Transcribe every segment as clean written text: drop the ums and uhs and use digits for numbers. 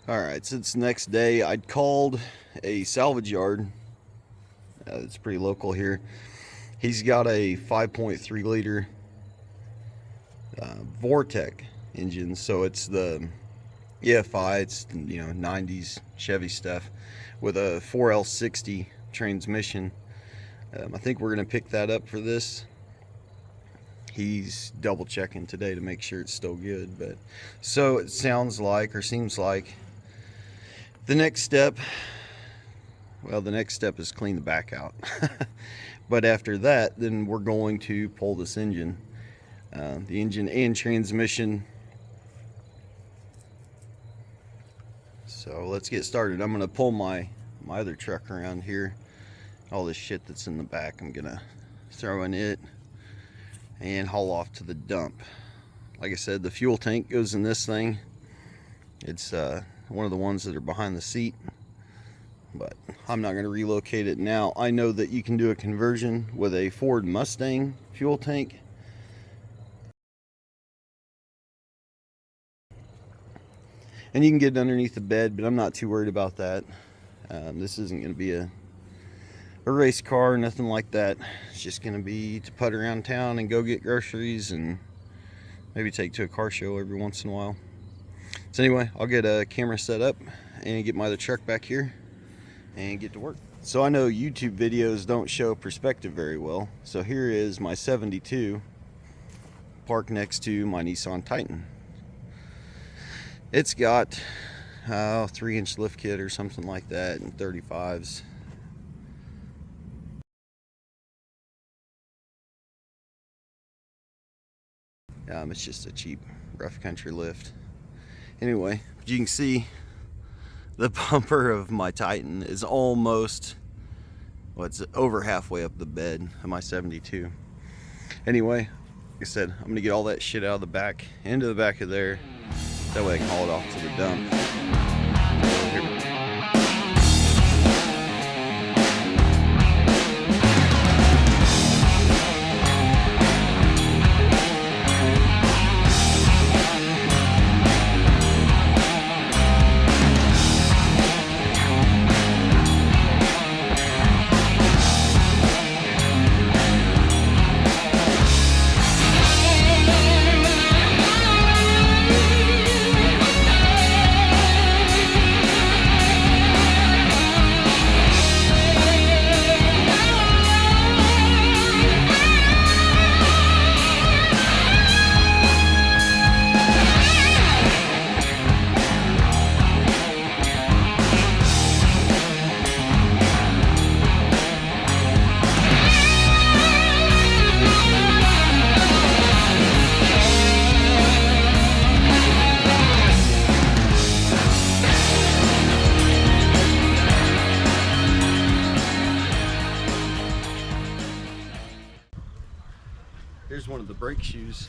Alright, since the next day, I'd called a salvage yard. It's pretty local here. He's got a 5.3 liter Vortec engine, so it's the EFI, it's 90s Chevy stuff with a 4L60 transmission. I think we're gonna pick that up for this. He's double checking today to make sure it's still good, but so it sounds like, or seems like, the next step is clean the back out. But after that, then we're going to pull this engine, the engine and transmission. So let's get started. I'm gonna pull my other truck around here. All this shit that's in the back, I'm gonna throw in it and haul off to the dump. Like I said, the fuel tank goes in this thing. It's one of the ones that are behind the seat, but I'm not going to relocate it now. I know that you can do a conversion with a Ford Mustang fuel tank. And you can get it underneath the bed, but I'm not too worried about that. This isn't going to be a race car or nothing like that. It's just going to be to put around town and go get groceries and maybe take to a car show every once in a while. So anyway, I'll get a camera set up and get my other truck back here and get to work. So I know YouTube videos don't show perspective very well. So here is my 72 parked next to my Nissan Titan. It's got 3-inch lift kit or something like that and 35s. It's just a cheap rough country lift. Anyway, you can see the bumper of my Titan is almost, well, it's over halfway up the bed of my 72. Anyway, like I said, I'm gonna get all that shit out of the back, into the back of there. That way I can haul it off to the dump. Here's one of the brake shoes.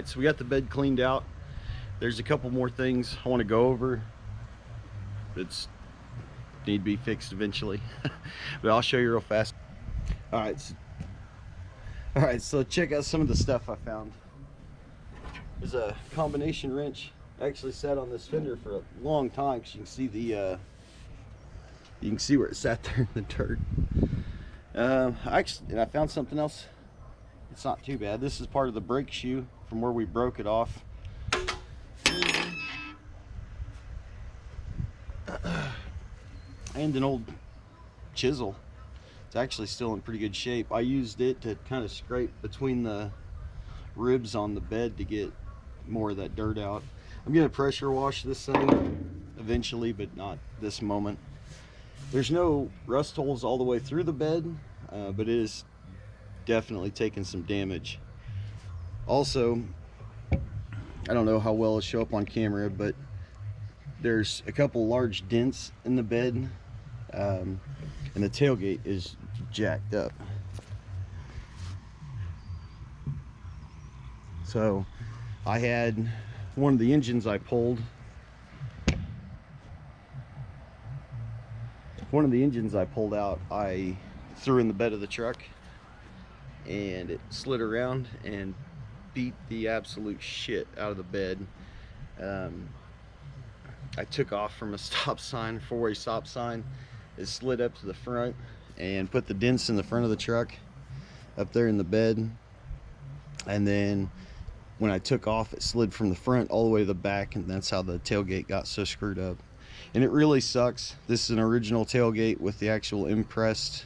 right, so we got the bed cleaned out. There's a couple more things I want to go over that's need to be fixed eventually. But I'll show you real fast. All right, so check out some of the stuff I found. There's a combination wrench. I actually sat on this fender for a long time because you can see the you can see where it sat there in the dirt. And I found something else. It's not too bad. This is part of the brake shoe from where we broke it off. And an old chisel. It's actually still in pretty good shape. I used it to kind of scrape between the ribs on the bed to get more of that dirt out. I'm gonna pressure wash this thing eventually, but not this moment. There's no rust holes all the way through the bed, but it is definitely taking some damage. Also, I don't know how well it'll show up on camera, but there's a couple large dents in the bed, and the tailgate is jacked up. So I had one of the engines I pulled. One of the engines I pulled out, I threw in the bed of the truck, and it slid around and beat the absolute shit out of the bed. I took off from a stop sign, four-way stop sign. It slid up to the front and put the dents in the front of the truck up there in the bed. And then when I took off, it slid from the front all the way to the back, and that's how the tailgate got so screwed up. And it really sucks. This is an original tailgate with the actual impressed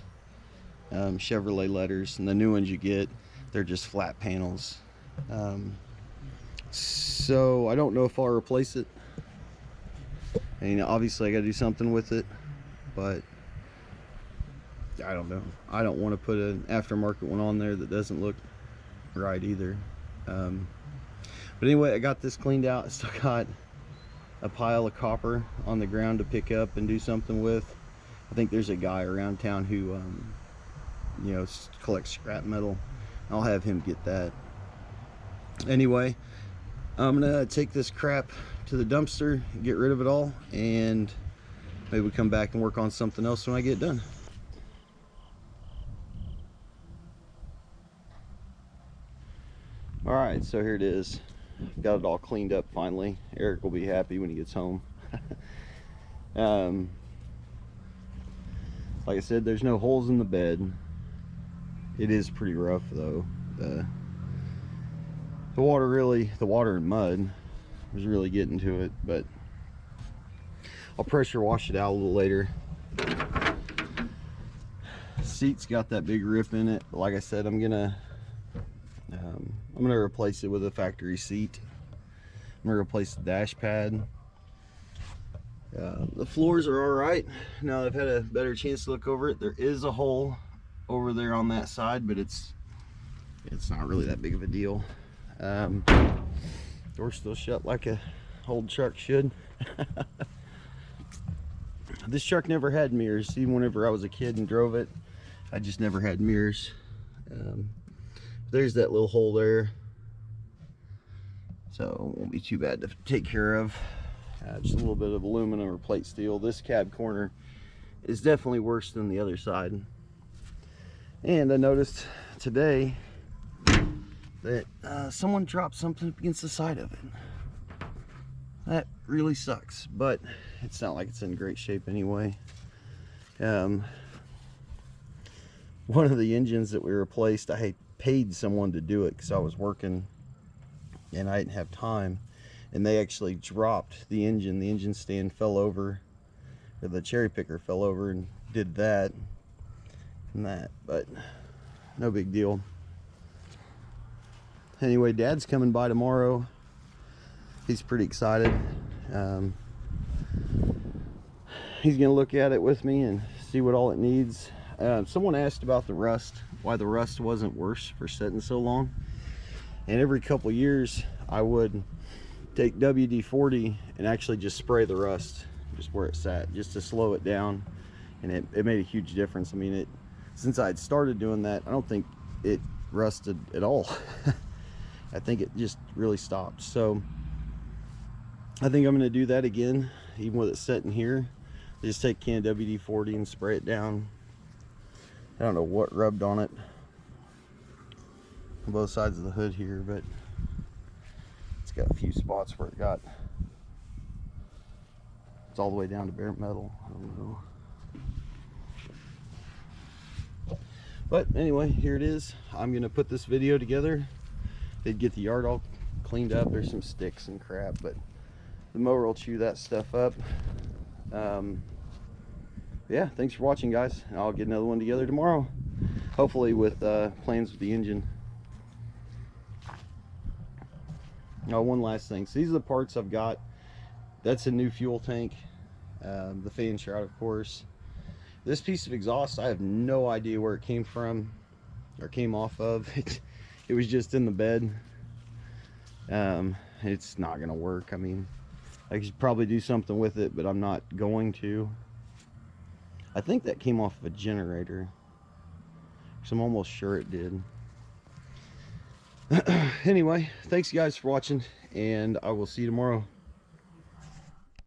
Chevrolet letters, and the new ones you get, they're just flat panels. So I don't know if I'll replace it. And you know, obviously I gotta do something with it, but I don't know. I don't want to put an aftermarket one on there that doesn't look right either. But anyway, I got this cleaned out. I still got a pile of copper on the ground to pick up and do something with. I think there's a guy around town who you know, collects scrap metal. I'll have him get that. Anyway, I'm gonna take this crap to the dumpster, get rid of it all, and maybe we come back and work on something else when I get done. All right, so here it is. Got it all cleaned up finally. Eric will be happy when he gets home. Like I said, there's no holes in the bed. It is pretty rough though. The water and mud was really getting to it, but I'll pressure wash it out a little later. Seat's got that big rip in it, but like I said, I'm gonna replace it with a factory seat. I'm gonna replace the dash pad. The floors are all right. Now I've had a better chance to look over it. There is a hole over there on that side, but it's not really that big of a deal. Door's still shut like a old truck should. This truck never had mirrors. Even whenever I was a kid and drove it, I just never had mirrors. There's that little hole there, so it won't be too bad to take care of. Just a little bit of aluminum or plate steel. This cab corner is definitely worse than the other side. And I noticed today that someone dropped something up against the side of it. That really sucks, but it's not like it's in great shape anyway. One of the engines that we replaced, I paid someone to do it because I was working and I didn't have time, and they actually dropped the engine stand fell over, or the cherry picker fell over and did that and that, but no big deal. Anyway, Dad's coming by tomorrow. He's pretty excited. He's gonna look at it with me and see what all it needs. Someone asked about the rust, why the rust wasn't worse for sitting so long. And every couple years I would take WD-40 and actually just spray the rust just where it sat, just to slow it down, and it made a huge difference. I mean, since I'd started doing that, I don't think it rusted at all. I think it just really stopped. So I think I'm going to do that again, even with it sitting here. Just take a can of WD-40 and spray it down. I don't know what rubbed on it on both sides of the hood here, but it's got a few spots where it's all the way down to bare metal. I don't know. But anyway, here it is. I'm gonna put this video together. They'd get the yard all cleaned up. There's some sticks and crap, but the mower will chew that stuff up. Yeah, thanks for watching, guys. I'll get another one together tomorrow, hopefully with plans with the engine. Oh, one last thing. So these are the parts I've got. That's a new fuel tank, the fan shroud, of course. This piece of exhaust, I have no idea where it came from or came off of. It was just in the bed. It's not gonna work. I mean, I could probably do something with it, but I'm not going to. I think that came off of a generator, so I'm almost sure it did. Anyway, thanks guys for watching, and I will see you tomorrow.